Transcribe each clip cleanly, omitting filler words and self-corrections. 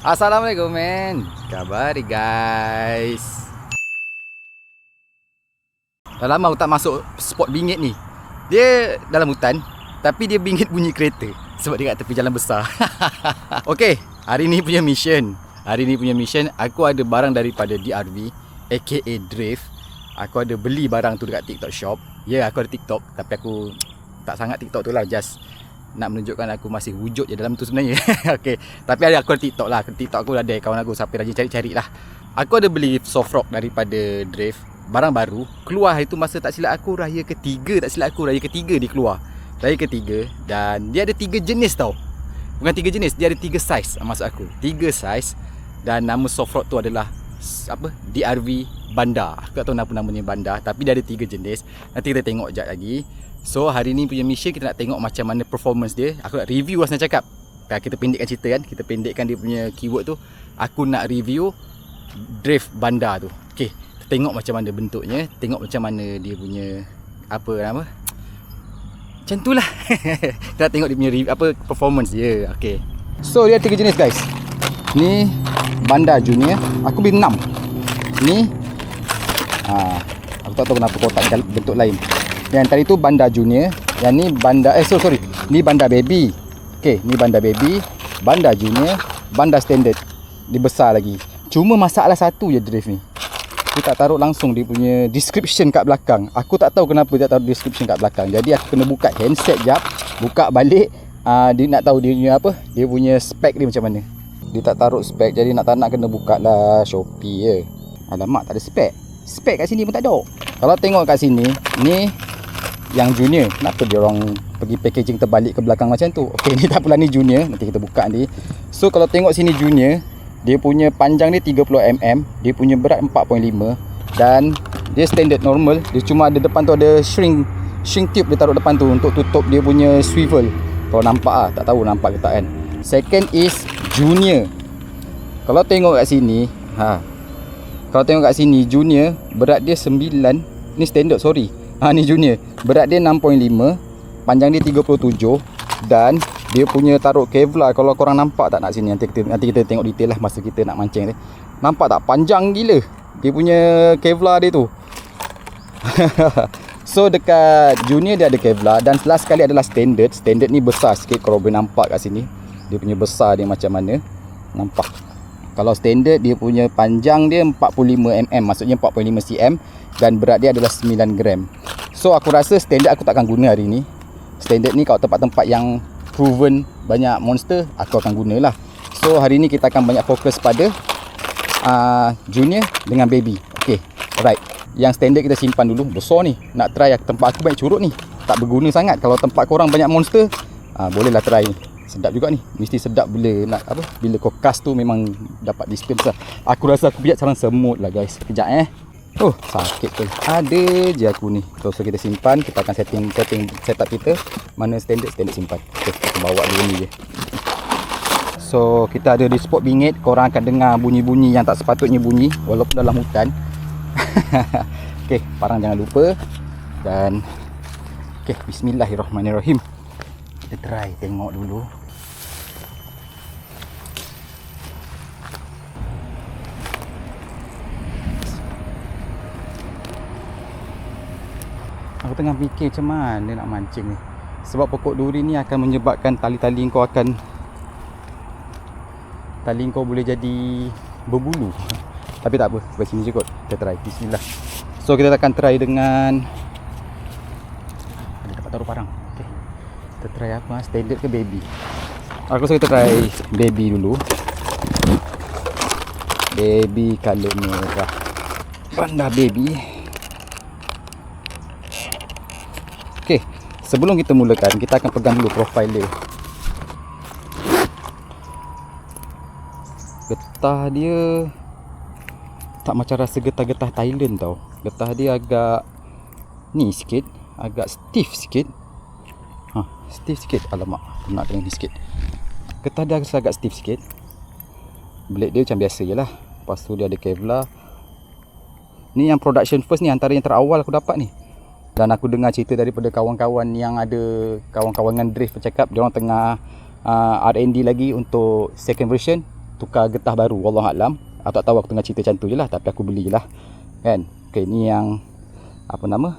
Assalamualaikum men. Khabar guys. Dah lama aku tak masuk spot bingit ni. Dia dalam hutan, tapi dia bingit bunyi kereta sebab dia kat tepi jalan besar. Okey, hari ni punya mission. Aku ada barang daripada DRV aka Drift. Aku ada beli barang tu dekat TikTok shop. Ya, aku ada TikTok, tapi aku tak sangat TikTok tu lah, just nak menunjukkan aku masih wujud je dalam tu sebenarnya. Okey, tapi aku ada TikTok lah. TikTok aku ada kawan aku, siapa rajin cari-cari lah. Aku ada beli soft rock daripada Drift, barang baru. Keluar itu masa tak silap aku raya ketiga dia keluar. Raya ketiga, dan dia ada 3 jenis tau. Bukan 3 jenis, dia ada 3 saiz maksud aku. 3 saiz, dan nama soft rock tu adalah apa? DRV Banda. Aku tak tahu namanya Banda, tapi dia ada 3 jenis. Nanti kita tengok sekejap lagi. So hari ni punya mission kita nak tengok macam mana performance dia. Aku nak review lah senang cakap. Kita pendekkan cerita kan, kita pendekkan dia punya keyword tu. Aku nak review Drift Banda tu. Okay, kita tengok macam mana bentuknya, tengok macam mana dia punya apa nama, macam tu lah. Kita nak tengok dia punya review, apa performance dia. Okay, so dia ada 3 jenis guys. Ni Banda Junior, aku beli 6. Ni aku tak tahu kenapa kotak bentuk lain. Yang tadi tu Banda Junior, yang ni Banda ni Banda Baby. Okey, ni Banda Baby, Banda Junior, Banda Standard. Dia besar lagi. Cuma masalah satu je Drift ni. Dia tak taruh langsung dia punya description kat belakang. Aku tak tahu kenapa dia tak taruh description kat belakang. Jadi aku kena buka handset jap, buka balik, dia nak tahu dia punya apa? Dia punya spek dia macam mana. Dia tak taruh spek, jadi nak tak nak kena buka lah Shopee je. Alamak, tak ada spek. Spek kat sini pun tak ada. Kalau tengok kat sini, ni yang junior. Kenapa dia orang pergi packaging terbalik ke belakang macam tu? Okey, ni tak apalah, ni junior. Nanti kita buka nanti. So kalau tengok sini junior, dia punya panjang dia 30mm, dia punya berat 4.5, dan dia standard normal. Dia cuma ada depan tu ada shrink tube dia taruh depan tu untuk tutup dia punya swivel. Kalau nampak lah, tak tahu nampak ke tak kan. Second is junior. Kalau tengok kat sini, kalau tengok kat sini junior, berat dia 9. Ni standard, sorry. Ni junior, berat dia 6.5, panjang dia 37, dan dia punya taruh Kevlar. Kalau korang nampak tak nak sini, nanti kita tengok detail lah masa kita nak mancing ni. Nampak tak panjang gila dia punya Kevlar dia tu. So dekat junior dia ada Kevlar, dan last sekali adalah standard. Standard ni besar sikit, kalau boleh nampak kat sini dia punya besar dia macam mana. Nampak? Kalau standard dia punya panjang dia 45mm, maksudnya 45 cm, dan berat dia adalah 9 gram. So aku rasa standard aku takkan guna hari ni. Standard ni kalau tempat-tempat yang proven banyak monster, aku akan gunalah. So hari ni kita akan banyak fokus pada junior dengan baby. Okay, alright. Yang standard kita simpan dulu. Besar ni, nak try tempat aku banyak curut ni, tak berguna sangat. Kalau tempat korang banyak monster, bolehlah try. Sedap juga ni. Mesti sedap bila nak apa, bila kau cast tu memang dapat distance lah. Aku rasa aku pijak sarang semut lah guys. Kejap sakit tu. Ada je aku ni. So kita simpan. Kita akan setting setup kita. Mana standard simpan. Okay, kita bawa dulu ni je. So kita ada di spot bingit. Korang akan dengar bunyi-bunyi yang tak sepatutnya bunyi walaupun dalam hutan. Okay, parang jangan lupa. Dan okay, bismillahirrahmanirrahim. Kita try tengok dulu. Aku tengah fikir macam mana nak mancing ni. Sebab pokok duri ni akan menyebabkan tali-tali kau boleh jadi berbulu. Tapi tak apa, sampai sini je kot. Kita try, bismillah. So kita akan try dengan, ada dapat taruh parang. Okay, kita try apa, standard ke baby. Aku rasa kita try baby dulu. Baby color merah, Banda Baby. Okay, sebelum kita mulakan, kita akan pegang dulu profile dia. Getah dia tak macam rasa getah-getah Thailand tau. Getah dia agak ni sikit, agak stiff sikit. Stiff sikit. Alamak, nak kena ni sikit. Getah dia agak stiff sikit. Blade dia macam biasa je lah. Lepas tu dia ada Kevlar. Ni yang production first ni, antara yang terawal aku dapat ni. Dan aku dengar cerita daripada kawan-kawan yang ada, kawan-kawan dengan Drift bercakap, diorang tengah R&D lagi untuk second version. tukar getah baru, wallahualam. Aku tak tahu, aku tengah cerita macam tu je lah, tapi aku beli je lah kan. Okay, ni yang apa nama,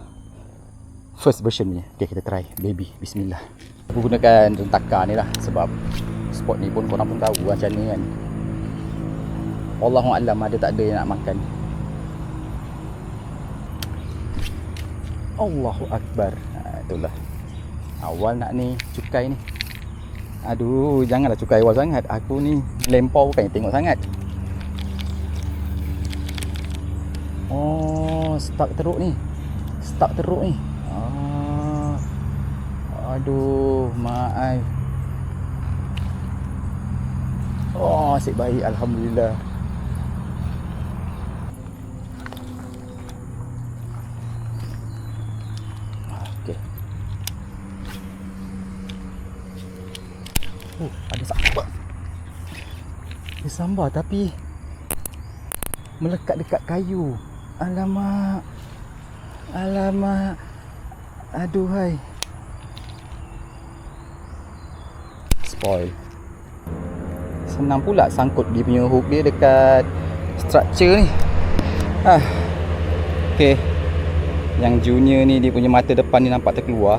first version ni. Okay, kita try baby. Bismillah. Aku gunakan rentakan ni lah, sebab spot ni pun korang pun tahu macam ni kan. Wallahualam ada tak ada yang nak makan. Allahu Akbar. Itulah awal nak ni cukai ni. Aduh, janganlah cukai awal sangat. Aku ni lempau bukan yang tengok sangat. Oh, stuck teruk ni. Stuck teruk ni. Aduh, maaf. Oh, asyik baik, alhamdulillah. Okey. Ada sambar. Ada sambar tapi melekat dekat kayu. Alamak. Alamak. Aduhai. Spoil. Senang pula sangkut dia punya hook dia dekat structure ni. Okay. Yang junior ni dia punya mata depan ni nampak terkeluar.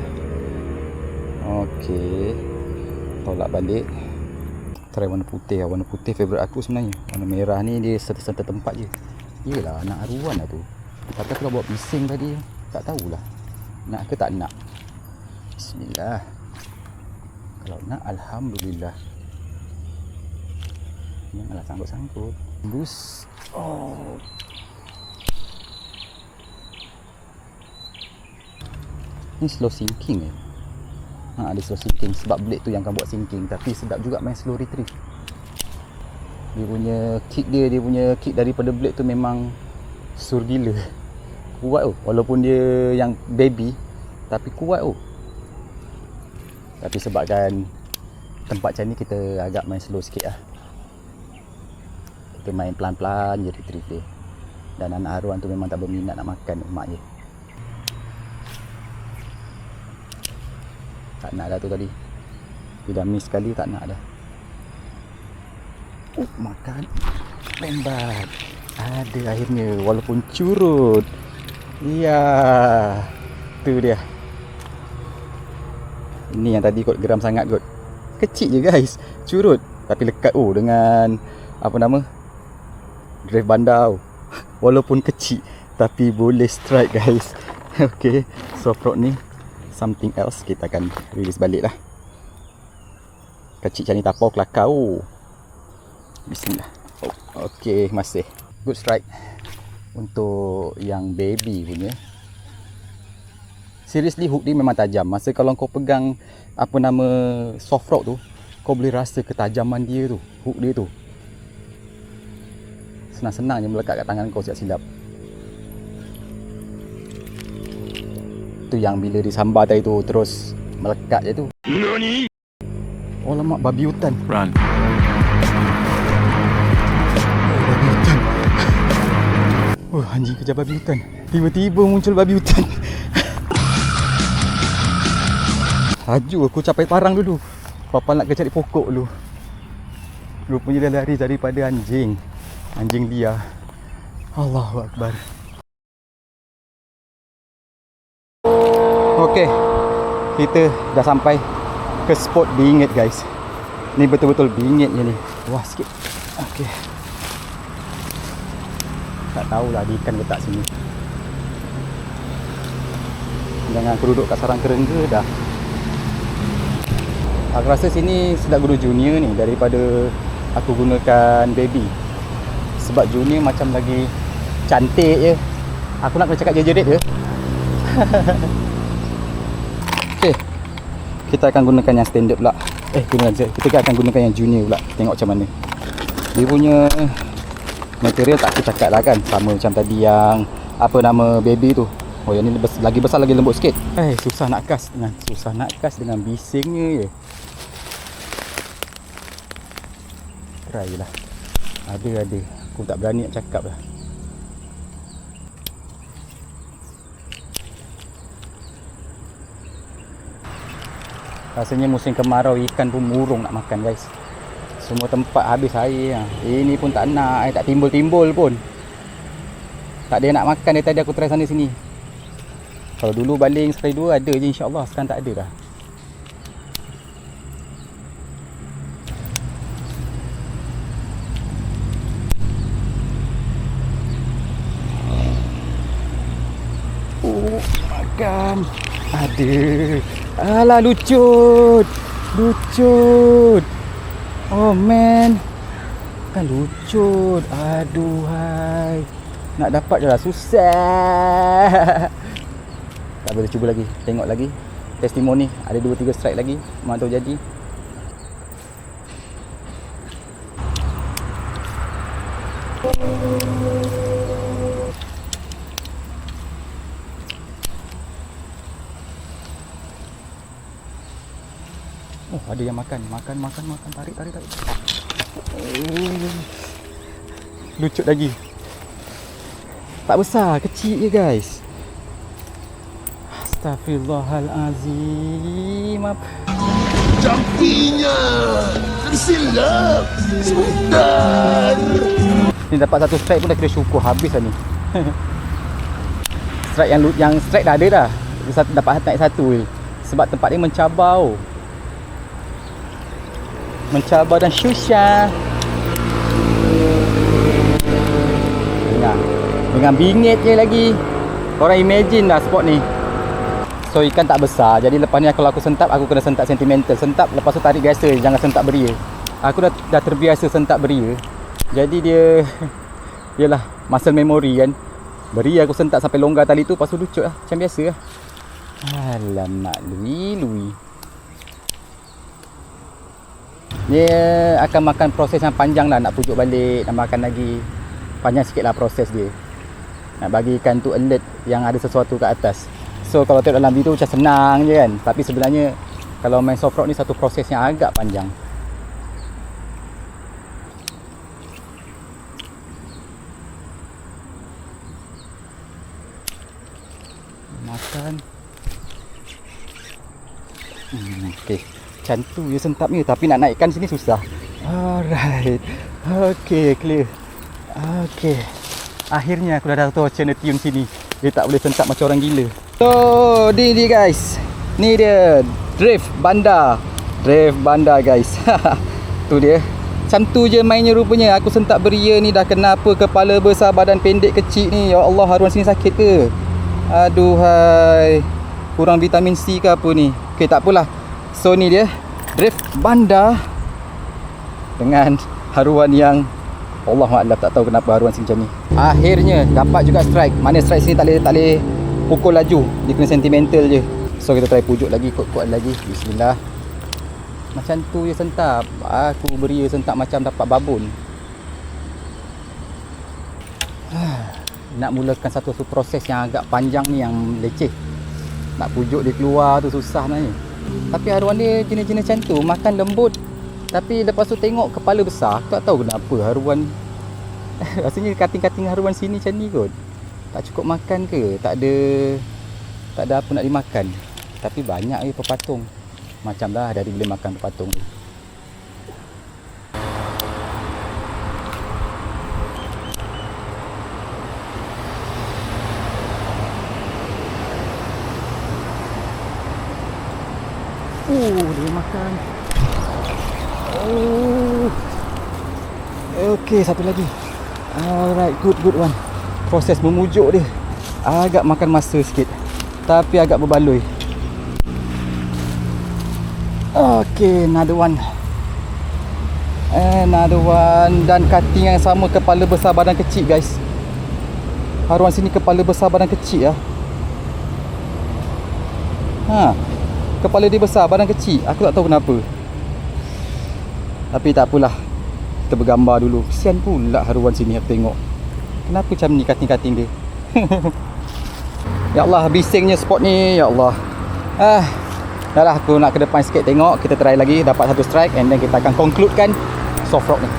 Okay. Tolak balik. Try warna putih lah. Warna putih favourite aku sebenarnya. Warna merah ni dia serta-serta tempat je. Yelah, nak aruan lah tu. Tapi aku dah buat bising tadi. Tak tahulah nak ke tak nak. Bismillah. Kalau nak, alhamdulillah. Janganlah sangkut-sangkut. Bus. Oh. Ni slow sinking eh. Ada slow sinking sebab blade tu yang akan buat sinking. Tapi sedap juga main slow retrieve. Dia punya kick daripada blade tu memang sur gila. Kuat tu. Walaupun dia yang baby, tapi kuat tu. Tapi sebabkan tempat macam ni, kita agak main slow sikit lah. Kita main pelan-pelan je retrieve dia. Dan anak aruan tu memang tak berminat nak makan mak je. Tak nak dah tu tadi. Dia dah miss sekali, tak nak dah. Makan. Lembat. Ada akhirnya, walaupun curut. Ya, tu dia. Ini yang tadi kot geram sangat kot. Kecil je guys, curut. Tapi lekat dengan apa nama, drive bandar. Walaupun kecil, tapi boleh strike guys. Okay, soft rod ni something else. Kita akan release balik lah. Kecil macam ni tapau kelakar. Bismillah. Okay, masih good strike untuk yang baby punya. Seriously, hook dia memang tajam. Masa kalau kau pegang apa nama soft rod tu, kau boleh rasa ketajaman dia tu, hook dia tu. Senang-senang je melekat kat tangan kau silap-silap. Tu yang bila disambar tadi tu terus melekat je tu. Nani? Oh lama, babi hutan. Run. Babi hutan. Oh, anjing kejar babi hutan. Tiba-tiba muncul babi hutan. Laju aku capai parang dulu. Papa nak cari pokok dulu. Rupanya dia lari daripada anjing. Anjing liar. Allahu Akbar. Okey. Kita dah sampai ke spot bingit guys. Ni betul-betul bingit je ni. Wah sikit. Okey. Tak tahulah ada ikan letak sini. Jangan aku duduk kat sarang kerengga dah. Aku rasa sini sedap guna junior ni daripada aku gunakan baby. Sebab junior macam lagi cantik je. Aku nak kena cakap jerit je. Okay. Kita akan gunakan yang standard pula. Kita akan gunakan yang junior pula. Tengok macam mana. Dia punya material tak aku cakap lah kan. Sama macam tadi yang apa nama baby tu. Oh yang ni lagi besar, lagi lembut sikit. Susah nak kas dengan bisingnya je. Try je lah. Ada. Aku tak berani nak cakap lah. Rasanya musim kemarau ikan pun murung nak makan guys. Semua tempat habis air lah. Ini pun tak nak, tak timbul-timbul pun. Tak ada yang nak makan dari tadi aku try sana sini. Kalau dulu baling sekali dua ada je insya-Allah, sekarang tak ada dah. Makan. Ada. Alah lucut. Lucut. Oh man. Kan lucut. Aduhai. Nak dapat je lah susah. Tak boleh, cuba lagi. Tengok lagi. Testimoni. Ada 2-3 strike lagi. Mana tahu jadi. Oh, ada yang makan. Tarik. Lucut lagi. Tak besar, kecil je guys. Astaghfirullahalazim. Jampinya tersilap sebentar. Ni dapat satu strike pun dah kira syukur habis lah ni. Strike yang strike dah ada dah. Dapat naik satu je. Sebab tempat ni mencabar. Mencabar dan susah. Dengan bingit je lagi. Korang imagine lah spot ni. So ikan tak besar. Jadi lepas ni kalau aku sentap, aku kena sentak sentimental. Sentap lepas tu tarik biasa, jangan sentak beria. Aku dah terbiasa sentak beria. Jadi dia yalah muscle memory kan. Beria aku sentak sampai longgar tali tu, lepas tu lucut lah macam biasa lah. Alamak, lui. Dia akan makan proses yang panjang lah. Nak pujuk balik, nak makan lagi. Panjang sikit lah proses dia. Nak bagi ikan tu alert yang ada sesuatu kat atas. So kalau tengok dalam video macam senang je kan. Tapi sebenarnya kalau main soft rock ni satu proses yang agak panjang. Makan. Okay. Macam tu je sentap ni. Tapi nak naikkan sini susah. Alright. Okay, clear. Okay. Akhirnya aku dah tahu channel tune sini. Dia tak boleh sentap macam orang gila. So, ni dia guys. Ni dia drift bandar. Drift bandar guys. Tu dia. Macam tu je mainnya rupanya. Aku sentak beria ni dah kenapa kepala besar badan pendek kecil ni. Ya Allah, haruan sini sakit ke? Aduhai. Kurang vitamin C ke apa ni? Okay, tak apalah. So ni dia drift bandar dengan haruan yang Allahuakbar, tak tahu kenapa haruan sini macam ni. Akhirnya dapat juga strike. Mana strike sini tak boleh pukul laju. Dia kena sentimental je. So kita try pujuk lagi, kuat-kuat lagi. Bismillah. Macam tu je sentap. Aku beria sentap macam dapat babon. Nak mulakan satu proses yang agak panjang ni, yang leceh. Nak pujuk dia keluar tu susah sebenarnya. Tapi haruan dia jenis-jenis macam tu. Makan lembut. Tapi lepas tu tengok kepala besar. Aku tak tahu kenapa haruan. Rasanya kating-kating haruan sini macam ni kot. Tak cukup makan ke? Tak ada apa nak dimakan. Tapi banyak je pepatung. Macam dah dari boleh makan pepatung tu. Dia makan. Okay, satu lagi. Alright, good one. Proses memujuk dia agak makan masa sikit, tapi agak berbaloi. Okay, another one. Dan cutting yang sama, kepala besar badan kecil guys. Haruan sini kepala besar badan kecil lah. Kepala dia besar, badan kecil. Aku tak tahu kenapa. Tapi tak apalah. Kita bergambar dulu. Kesian pula haruan sini aku tengok. Kenapa macam ni kating-kating dia? Ya Allah, bisingnya spot ni. Ya Allah. Dah lah, aku nak ke depan sikit tengok. Kita try lagi, dapat satu strike. And then kita akan concludekan soft rock ni.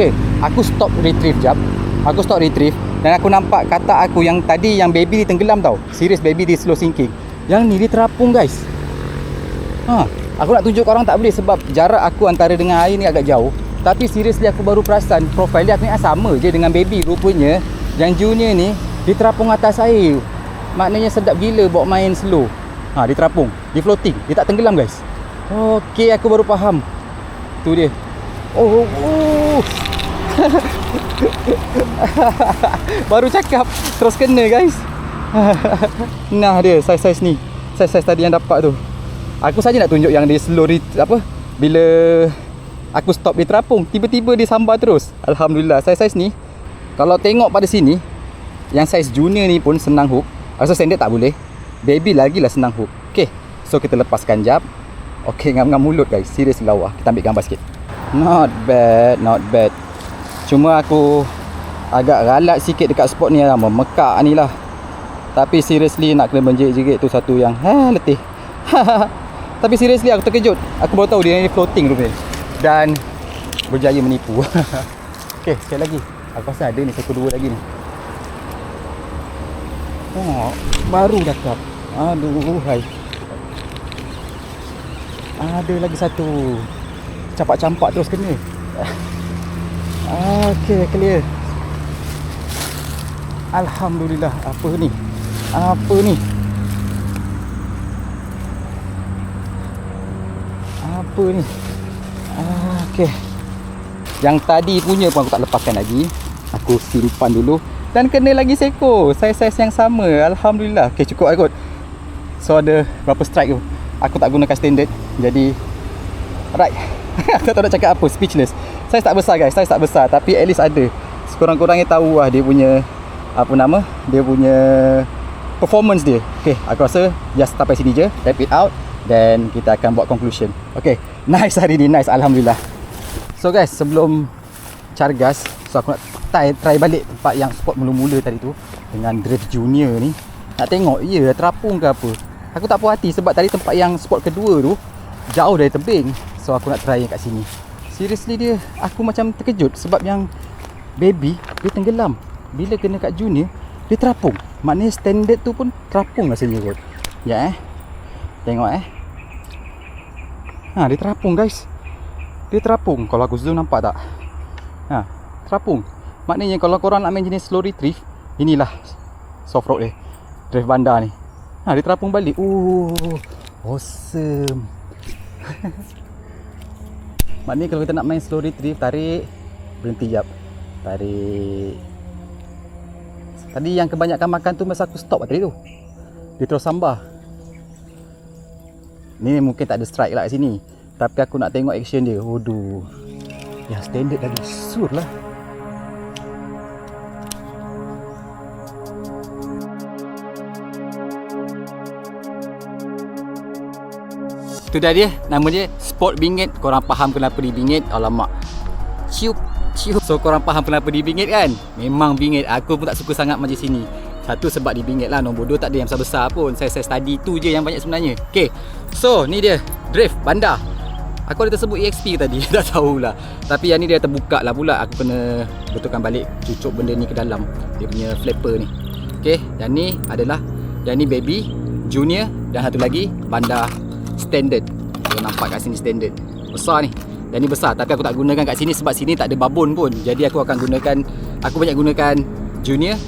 Okay, aku stop retrieve jap. Aku stop retrieve dan aku nampak katak aku yang tadi yang baby ni tenggelam tau. Serius, baby dia slow sinking. Yang ni dia terapung guys. Aku nak tunjuk korang tak boleh sebab jarak aku antara dengan air ni agak jauh. Tapi seriously aku baru perasan profile dia aku ni sama je dengan baby. Rupanya yang junior ni dia terapung atas air. Maknanya sedap gila bawa main slow. Dia terapung, dia floating, dia tak tenggelam guys. Okay, aku baru faham. Tu dia. Baru cakap terus kena guys. Nah dia saiz-saiz ni. Saiz-saiz tadi yang dapat tu. Aku saja nak tunjuk yang dia slow bila aku stop dia terapung, tiba-tiba dia sambar terus. Alhamdulillah. Saiz-saiz ni kalau tengok pada sini, yang saiz junior ni pun senang hook. Rasa standard tak boleh. Baby lagilah senang hook. Okay, so kita lepaskan jap. Okay, ngam-ngam mulut guys. Serius lawa. Kita ambil gambar sikit. Not bad, not bad. Cuma aku agak ralat sikit dekat spot ni lah, memekak ni lah. Tapi seriously nak kena menjerit-jerit tu satu yang letih. Tapi seriously aku terkejut. Aku baru tahu dia ni floating rupanya. Dan berjaya menipu. Okay, sekali lagi. Aku rasa ada ni satu dua lagi ni. Baru cakap. Aduh, hai. Ada lagi satu. Campak-campak terus kena. Okay, clear. Alhamdulillah. Apa ni? Apa ni? Apa ni? Okay. Yang tadi punya pun aku tak lepaskan lagi. Aku simpan dulu. Dan kena lagi seko. Saiz-saiz yang sama. Alhamdulillah. Okay, cukup kot. So ada berapa strike tu. Aku tak gunakan standard. Jadi right. Aku tak nak cakap apa. Speechless. Saiz tak besar guys. Saiz tak besar. Tapi at least ada. Sekurang-kurangnya tahu lah dia punya apa nama, dia punya performance dia. Okay, aku rasa just sampai sini je. Wrap it out. Then kita akan buat conclusion. Okay, nice hari ni. Nice, Alhamdulillah. So guys, sebelum cargas, so aku nak try balik tempat yang spot mula-mula tadi tu dengan drift junior ni. Nak tengok terapung ke apa. Aku tak puas hati sebab tadi tempat yang spot kedua tu jauh dari tebing. So aku nak try kat sini. Seriously dia, aku macam terkejut sebab yang baby dia tenggelam. Bila kena kat junior, dia terapung. Maknanya standard tu pun terapung rasanya kot. Ya tengok dia terapung guys. Dia terapung. Kalau aku zoom nampak tak? Terapung. Maknanya kalau korang nak main jenis slow retrieve, inilah soft road dia. Drift bandar ni. Dia terapung balik. Awesome. Maknanya kalau kita nak main slow retrieve, tarik, berhenti jap. Tarik. Tadi yang kebanyakan makan tu masa aku stop tadi tu. Dia terus sambar. Ni mungkin tak ada strike lah kat sini. Tapi aku nak tengok action dia. Waduh. Yang standard tadi sur lah. Tu dah dia. Nama dia Sport Bingit. Korang faham kenapa dia bingit? Alamak. Ciup. So korang faham kenapa dia bingit kan? Memang bingit. Aku pun tak suka sangat macam sini. Satu sebab dia bingit lah. Nombor 2 tak ada yang besar-besar pun. Saya tadi tu je yang banyak sebenarnya. Okay, so ni dia drift bandar. Aku ada tersebut EXP tadi. Tak tahulah. Tapi yang ni dia terbuka lah pula. Aku kena betulkan balik, cucuk benda ni ke dalam dia punya flapper ni. Okay, yang ni adalah, yang ni baby junior. Dan satu lagi bandar standard. Kalau nampak kat sini standard. Besar ni. Dan ni besar, tapi aku tak gunakan kat sini sebab sini tak ada babon pun. Jadi aku akan gunakan, aku banyak gunakan junior.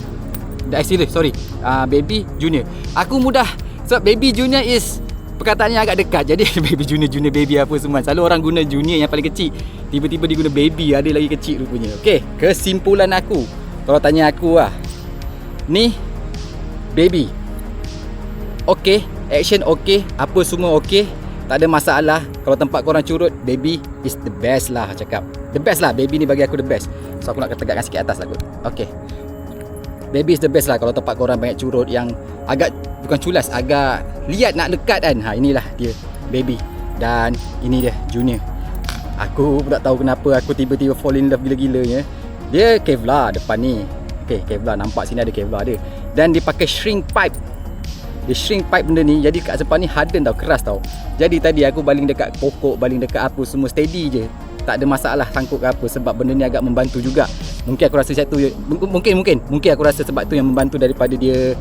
Baby junior. Aku mudah sebab baby junior is perkataannya agak dekat. Jadi baby junior baby apa semua. Selalu orang guna junior yang paling kecil. Tiba-tiba dia guna baby, ada lagi kecil rupanya. Okey, kesimpulan aku. Kalau tanya aku lah, ni baby. Okey, action okey, apa semua okey. Tak ada masalah. Kalau tempat korang curut, baby is the best lah cakap. The best lah, baby ni bagi aku the best. So aku nak tegakkan sikit atas lah kot. Okay, baby is the best lah kalau tempat korang banyak curut yang agak, bukan culas, agak liat nak lekat kan. Inilah dia baby. Dan ini dia junior. Aku tak tahu kenapa aku tiba-tiba fall in love gila-gilanya. Dia Kevlar depan ni. Okay, Kevlar, nampak sini ada Kevlar dia. Dan dia pakai shrink pipe. Dia shrink pipe benda ni. Jadi kat depan ni harden tau, keras tau. Jadi tadi aku baling dekat pokok, baling dekat apa semua steady je. tak ada masalah sangkut ke apa, sebab benda ni agak membantu juga. Mungkin aku rasa satu mungkin aku rasa sebab tu yang membantu daripada dia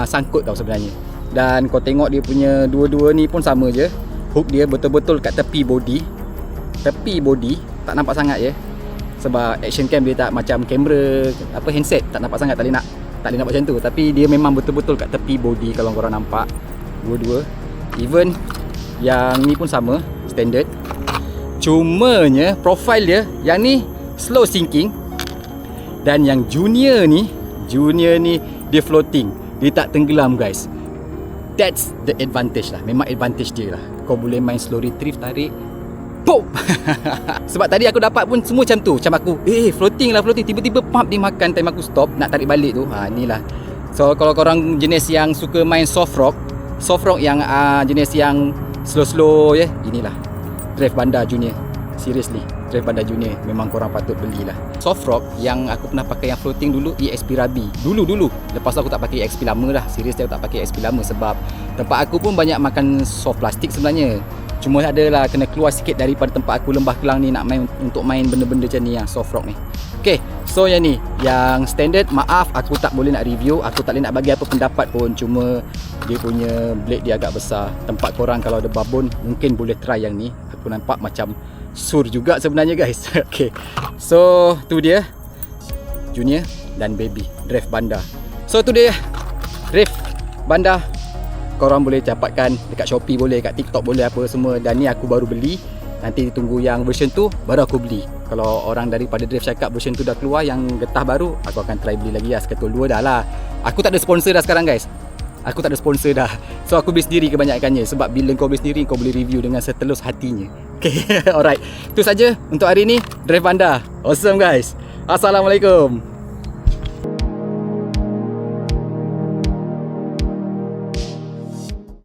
sangkut tau sebenarnya. Dan kau tengok dia punya dua-dua ni pun sama je. Hook dia betul-betul kat tepi body. Tepi body tak nampak sangat je. Sebab action cam dia tak macam kamera handset, tak nampak sangat, tak boleh nak macam tu. Tapi dia memang betul-betul kat tepi body kalau korang nampak. Dua-dua. Even yang ni pun sama, standard. Cumanya profile dia yang ni slow sinking, dan yang junior ni dia floating. Dia tak tenggelam guys. That's the advantage lah. Memang advantage dia lah. Kau boleh main slow retrieve, tarik, pop. Sebab tadi aku dapat pun semua macam tu. Macam aku floating. Tiba-tiba pump dia makan, time aku stop nak tarik balik tu. Inilah. So kalau korang jenis yang suka main soft rock yang jenis yang slow je, inilah Drive Banda Junior. Seriously, Drive Banda Junior memang korang patut belilah. Soft rock yang aku pernah pakai yang floating dulu, EXP Rabi. Dulu. Lepas tu aku tak pakai EXP lama dah. Seriously aku tak pakai EXP lama sebab tempat aku pun banyak makan soft plastik sebenarnya. Cuma adalah kena keluar sikit daripada tempat aku Lembah Kelang ni nak main untuk main benda-benda macam ni yang soft rock ni. Okay, so yang ni, yang standard, maaf aku tak boleh nak review, aku tak boleh nak bagi apa pendapat pun. Cuma dia punya blade dia agak besar. Tempat korang kalau ada babon mungkin boleh try yang ni. Aku nampak macam sur juga sebenarnya guys. Okay, so tu dia Junior dan Baby Drive Banda. So tu dia Drive Banda. Korang boleh dapatkan dekat Shopee boleh, kat TikTok boleh, apa semua. Dan ni aku baru beli. Nanti tunggu yang version tu baru aku beli. Kalau orang daripada Drive cakap version tu dah keluar yang getah baru, aku akan try beli lagi lah. Seketul 2 dah lah. Aku tak ada sponsor dah sekarang guys. Aku tak ada sponsor dah. So aku beli sendiri kebanyakannya. Sebab bila kau beli sendiri, kau boleh review dengan setelus hatinya. Okay, alright. Itu saja untuk hari ni. Drive Banda. Awesome guys. Assalamualaikum.